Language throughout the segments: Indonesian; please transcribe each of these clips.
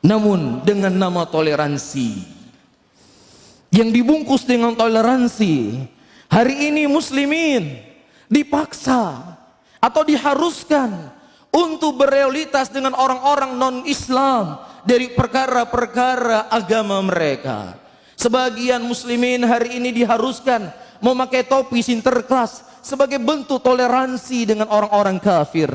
Namun dengan nama toleransi, yang dibungkus dengan toleransi, hari ini muslimin dipaksa atau diharuskan untuk berealitas dengan orang-orang non-Islam dari perkara-perkara agama mereka. Sebagian muslimin hari ini diharuskan memakai topi sinterklas sebagai bentuk toleransi dengan orang-orang kafir.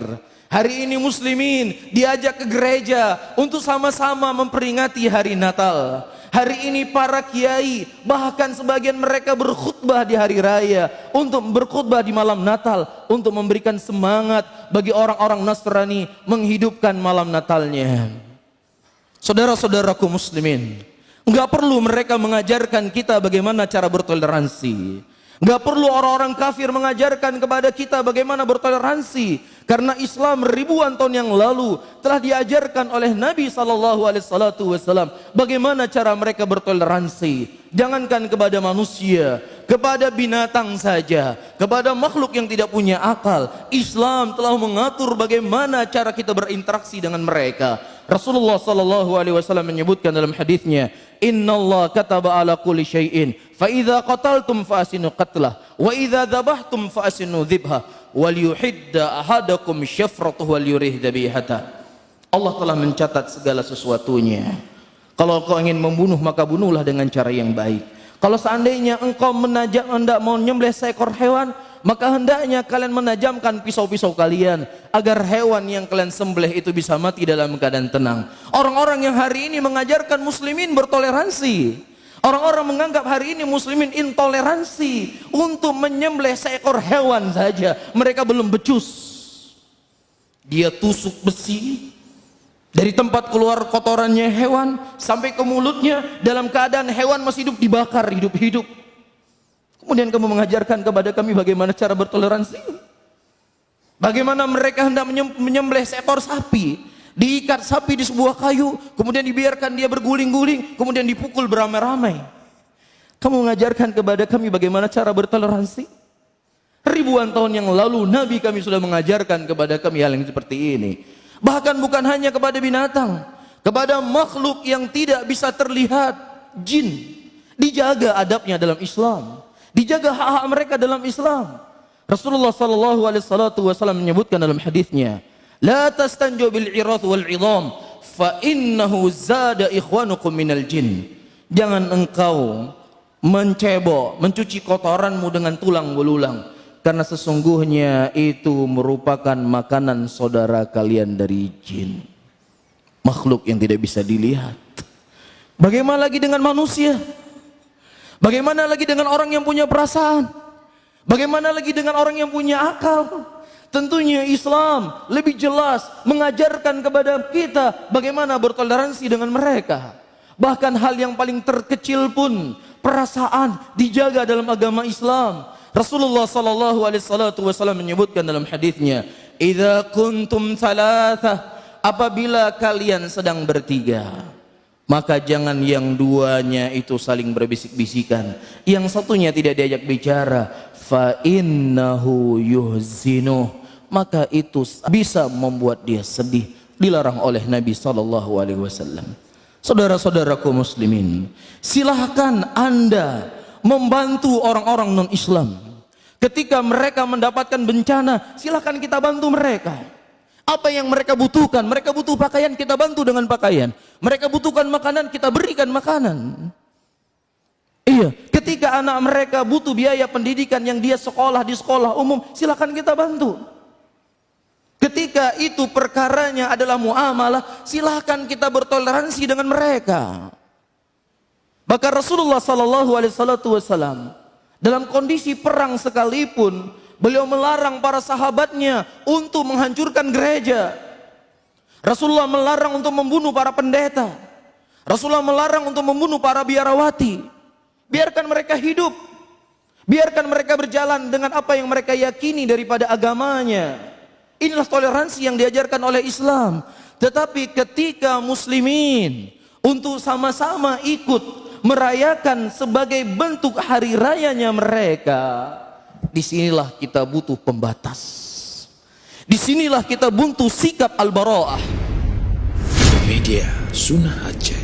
Hari ini muslimin diajak ke gereja untuk sama-sama memperingati hari Natal. Hari ini para kiai, bahkan sebagian mereka berkhutbah di hari raya, untuk berkhutbah di malam Natal, untuk memberikan semangat bagi orang-orang Nasrani menghidupkan malam Natalnya. Saudara-saudaraku muslimin, enggak perlu mereka mengajarkan kita bagaimana cara bertoleransi. Enggak perlu orang-orang kafir mengajarkan kepada kita bagaimana bertoleransi, karena Islam ribuan tahun yang lalu telah diajarkan oleh Nabi SAW bagaimana cara mereka bertoleransi. Jangankan kepada manusia, kepada binatang saja, kepada makhluk yang tidak punya akal, Islam telah mengatur bagaimana cara kita berinteraksi dengan mereka. Rasulullah SAW menyebutkan dalam hadisnya, Innallaha kataba ala kulli syai'in fa idza qataltum fa asinu qatlah wa idza dzabhtum fa asinu dzibha wal yuhidda ahadakum syafratuhu wal yurih dzabihata. Allah telah mencatat segala sesuatunya. Kalau kau ingin membunuh, maka bunuhlah dengan cara yang baik. Kalau seandainya engkau hendak mau menyembelih seekor hewan, maka hendaknya kalian menajamkan pisau-pisau kalian agar hewan yang kalian sembelih itu bisa mati dalam keadaan tenang. Orang-orang yang hari ini mengajarkan muslimin bertoleransi, orang-orang menganggap hari ini muslimin intoleransi untuk menyembelih seekor hewan saja mereka belum becus. Dia tusuk besi dari tempat keluar kotorannya hewan sampai ke mulutnya, dalam keadaan hewan masih hidup, dibakar hidup-hidup. Kemudian kamu mengajarkan kepada kami bagaimana cara bertoleransi. Bagaimana mereka hendak menyembelih seekor sapi, diikat sapi di sebuah kayu, kemudian dibiarkan dia berguling-guling, kemudian dipukul beramai-ramai. Kamu mengajarkan kepada kami bagaimana cara bertoleransi. Ribuan tahun yang lalu Nabi kami sudah mengajarkan kepada kami hal yang seperti ini. Bahkan bukan hanya kepada binatang, kepada makhluk yang tidak bisa terlihat, jin, dijaga adabnya dalam Islam, dijaga hak-hak mereka dalam Islam. Rasulullah SAW menyebutkan dalam hadisnya, la tastanju bil irath wal idham fa innahu zada ikhwanukum minal jin. Jangan engkau mencuci kotoranmu dengan tulang belulang, karena sesungguhnya itu merupakan makanan saudara kalian dari jin, makhluk yang tidak bisa dilihat. Bagaimana lagi dengan manusia? Bagaimana lagi dengan orang yang punya perasaan? Bagaimana lagi dengan orang yang punya akal? Tentunya Islam lebih jelas mengajarkan kepada kita bagaimana bertoleransi dengan mereka. Bahkan hal yang paling terkecil pun, perasaan, dijaga dalam agama Islam. Rasulullah SAW menyebutkan dalam hadisnya, idza kuntum thalatha, apabila kalian sedang bertiga, maka jangan yang duanya itu saling berbisik-bisikan, yang satunya tidak diajak bicara, fa innahu yuhzinuh, maka itu bisa membuat dia sedih, dilarang oleh Nabi SAW. Saudara-saudaraku muslimin, silahkan Anda membantu orang-orang non-Islam. Ketika mereka mendapatkan bencana, silahkan kita bantu mereka. Apa yang mereka butuhkan? Mereka butuh pakaian, kita bantu dengan pakaian. Mereka butuhkan makanan, kita berikan makanan. Iya, ketika anak mereka butuh biaya pendidikan yang dia sekolah di sekolah umum, silahkan kita bantu. Ketika itu perkaranya adalah muamalah, silahkan kita bertoleransi dengan mereka. Bahkan Rasulullah SAW dalam kondisi perang sekalipun, beliau melarang para sahabatnya untuk menghancurkan gereja. Rasulullah melarang untuk membunuh para pendeta. Rasulullah melarang untuk membunuh para biarawati. Biarkan mereka hidup, biarkan mereka berjalan dengan apa yang mereka yakini daripada agamanya. Inilah toleransi yang diajarkan oleh Islam. Tetapi ketika muslimin untuk sama-sama ikut merayakan sebagai bentuk hari rayanya mereka, disinilah kita butuh pembatas. Disinilah kita butuh sikap al-bara'ah. Media Sunnah Aceh.